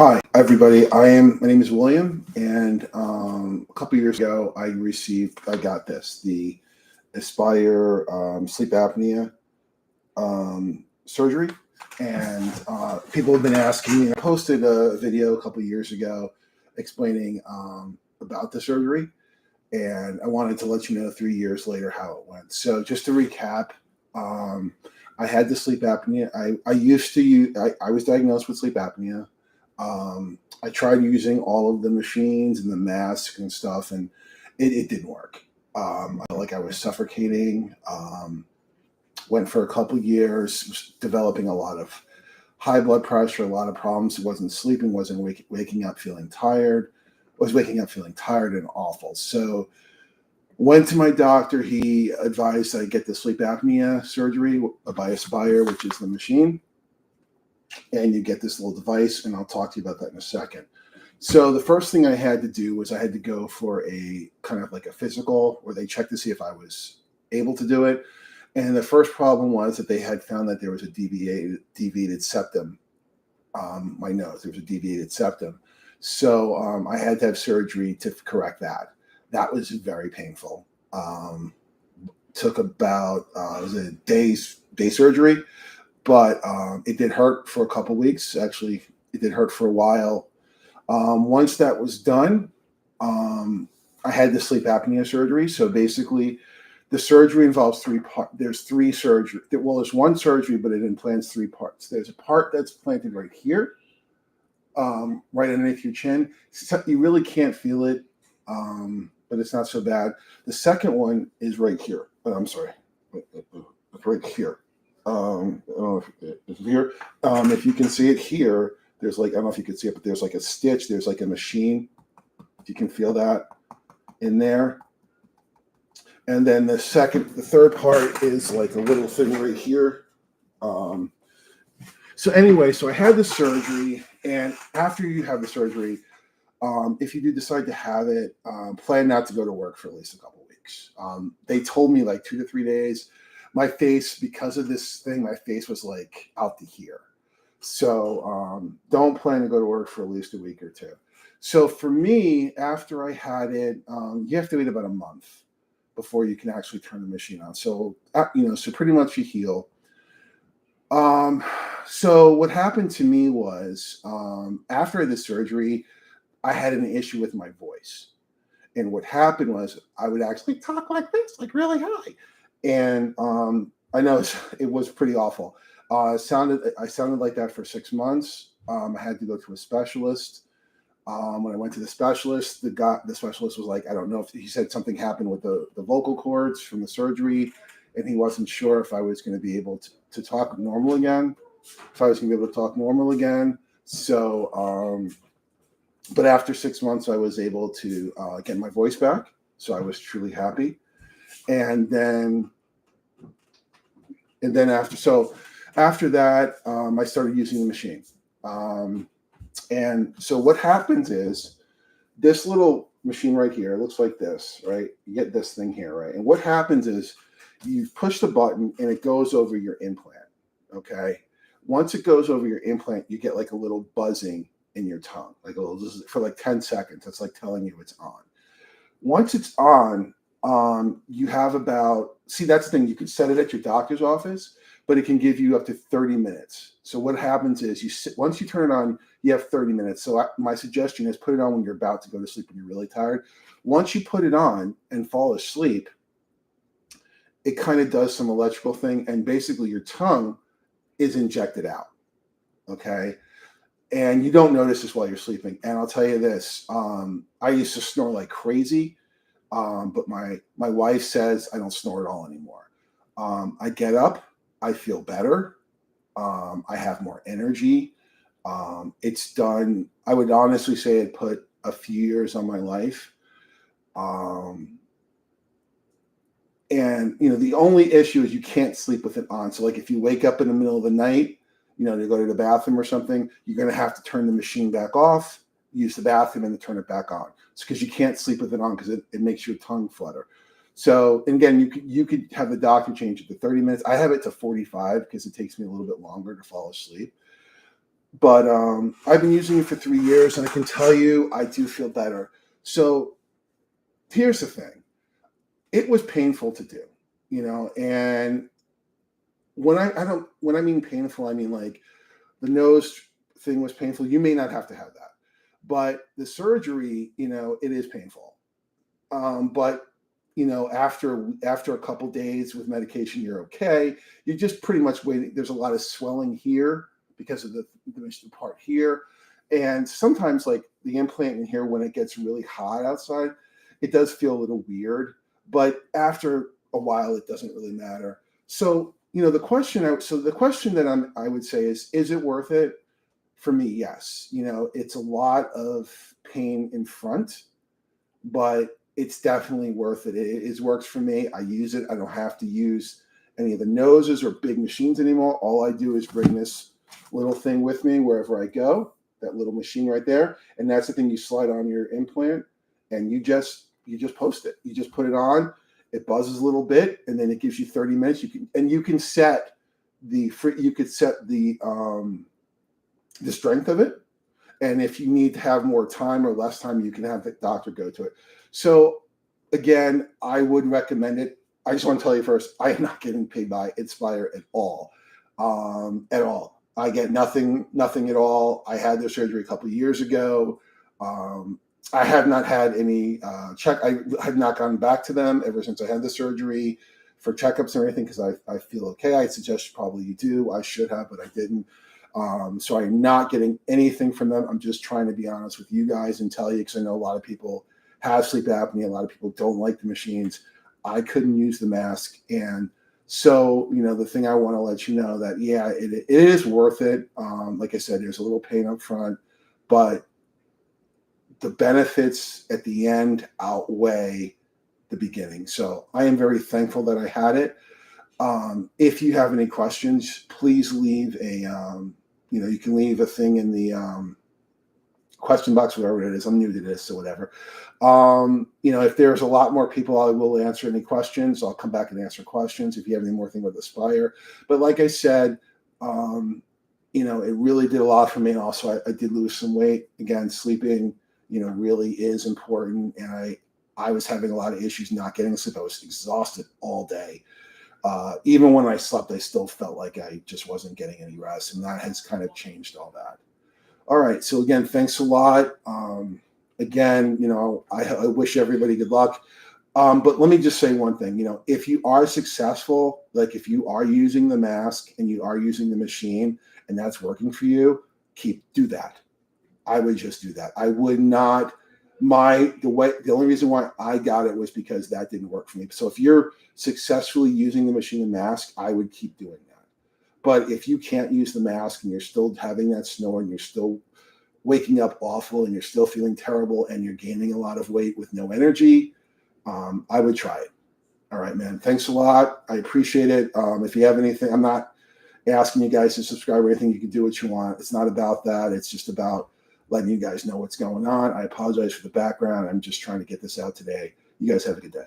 Hi, everybody. My name is William, and a couple years ago, I got the Aspire sleep apnea surgery, and people have been asking me. I posted a video a couple years ago explaining about the surgery, and I wanted to let you know 3 years later how it went. So, just to recap, um, I had the sleep apnea. I used to use. I was diagnosed with sleep apnea. I tried using all of the machines and the masks and stuff, and it didn't work. I felt like I was suffocating. Went for a couple years, was developing a lot of high blood pressure, a lot of problems. Wasn't sleeping, wasn't waking up feeling tired. Was waking up feeling tired and awful. So went to my doctor. He advised I get the sleep apnea surgery by Aspire, which is the machine, and you get this little device, and I'll talk to you about that in a second. So the first thing I had to do was I had to go for a kind of like a physical where they checked to see if I was able to do it. And the first problem was that they had found that there was a deviated septum on my nose. There was a deviated septum. So I had to have surgery to correct that. That was very painful. Took about it was a day surgery, but it did hurt for a couple weeks. Actually, it did hurt for a while. Once that was done, I had the sleep apnea surgery. So basically, the surgery involves three parts. There's three surgery. Well, there's one surgery, but it implants three parts. There's a part that's planted right here, right underneath your chin. So you really can't feel it, but it's not so bad. The second one is right here. I'm sorry, it's right here. I don't know if it's here. If you can see it here, there's like, I don't know if you can see it, but there's like a stitch. There's like a machine. If you can feel that in there. And then the third part is like a little thing right here. So anyway, so I had the surgery, and after you have the surgery, if you do decide to have it, plan not to go to work for at least a couple weeks. They told me like 2 to 3 days. My face, because of this thing, my face was like out to here. So don't plan to go to work for at least a week or two. So for me, after I had it, you have to wait about a month before you can actually turn the machine on. So, so pretty much you heal. So what happened to me was after I had the surgery, I had an issue with my voice. And what happened was I would actually talk like this, like really high. And I know it was pretty awful. I sounded like that for 6 months. I had to go to a specialist. When I went to the specialist, the specialist was like, I don't know if he said something happened with the vocal cords from the surgery, and he wasn't sure if I was going to be able to talk normal again. So, but after 6 months, I was able to get my voice back. So I was truly happy. And then after that, I started using the machine. And so what happens is this little machine right here, it looks like this, right? You get this thing here, right? And what happens is you push the button and it goes over your implant, okay? Once it goes over your implant, you get like a little buzzing in your tongue, like a little, for like 10 seconds. That's like telling you it's on. Once it's on, you have that's the thing, you can set it at your doctor's office, but it can give you up to 30 minutes. So what happens is once you turn it on, you have 30 minutes. So my suggestion is put it on when you're about to go to sleep and you're really tired. Once you put it on and fall asleep, it kind of does some electrical thing, and basically your tongue is injected out, okay? And you don't notice this while you're sleeping. And I'll tell you this, I used to snore like crazy. But my wife says I don't snore at all anymore. I get up, I feel better. I have more energy. It's done. I would honestly say it put a few years on my life. And the only issue is you can't sleep with it on. So like if you wake up in the middle of the night, to go to the bathroom or something, you're going to have to turn the machine back off, use the bathroom, and then turn it back on. It's because you can't sleep with it on because it makes your tongue flutter. So, and again, you could have the doctor change it to 30 minutes. I have it to 45 because it takes me a little bit longer to fall asleep. But I've been using it for 3 years, and I can tell you, I do feel better. So here's the thing: it was painful to do, and when I mean painful, I mean like the nose thing was painful. You may not have to have that, but the surgery, it is painful. But after a couple days with medication, you're okay. You're just pretty much waiting. There's a lot of swelling here because of the part here, and sometimes like the implant in here, when it gets really hot outside, it does feel a little weird. But after a while, it doesn't really matter. So the question that I would say is it worth it? For me, yes. It's a lot of pain in front, but it's definitely worth it. It works for me. I use it. I don't have to use any of the noses or big machines anymore. All I do is bring this little thing with me wherever I go, that little machine right there. And that's the thing, you slide on your implant and you just post it. You just put it on, it buzzes a little bit, and then it gives you 30 minutes. You can set the strength of it. And if you need to have more time or less time, you can have the doctor go to it. So again, I would recommend it. I just want to tell you first, I am not getting paid by Inspire at all. At all. I get nothing at all. I had their surgery a couple of years ago. I have not had any check. I have not gone back to them ever since I had the surgery for checkups and everything because I feel okay. I suggest probably you do. I should have, but I didn't. So I'm not getting anything from them. I'm just trying to be honest with you guys and tell you, because I know a lot of people have sleep apnea. A lot of people don't like the machines. I couldn't use the mask. And so, the thing I want to let you know that, yeah, it is worth it. Like I said, there's a little pain up front, but the benefits at the end outweigh the beginning. So I am very thankful that I had it. If you have any questions, please leave you can leave a thing in the question box, whatever it is. I'm new to this, so whatever. If there's a lot more people, I will answer any questions. I'll come back and answer questions if you have any more thing with Aspire. But like I said, it really did a lot for me. And also, I did lose some weight. Again, sleeping, really is important. And I was having a lot of issues not getting sleep. I was exhausted all day. Even when I slept, I still felt like I just wasn't getting any rest, and that has kind of changed all that. All right. So again, thanks a lot. Again, I wish everybody good luck. But let me just say one thing. If you are successful, like if you are using the mask and you are using the machine and that's working for you, do that. I would just do that. I would not. The only reason why I got it was because that didn't work for me. So if you're successfully using the machine and mask, I would keep doing that. But if you can't use the mask and you're still having that snore and you're still waking up awful and you're still feeling terrible and you're gaining a lot of weight with no energy, I would try it. All right, man. Thanks a lot. I appreciate it. If you have anything, I'm not asking you guys to subscribe or anything. You can do what you want. It's not about that. It's just about letting you guys know what's going on. I apologize for the background. I'm just trying to get this out today. You guys have a good day.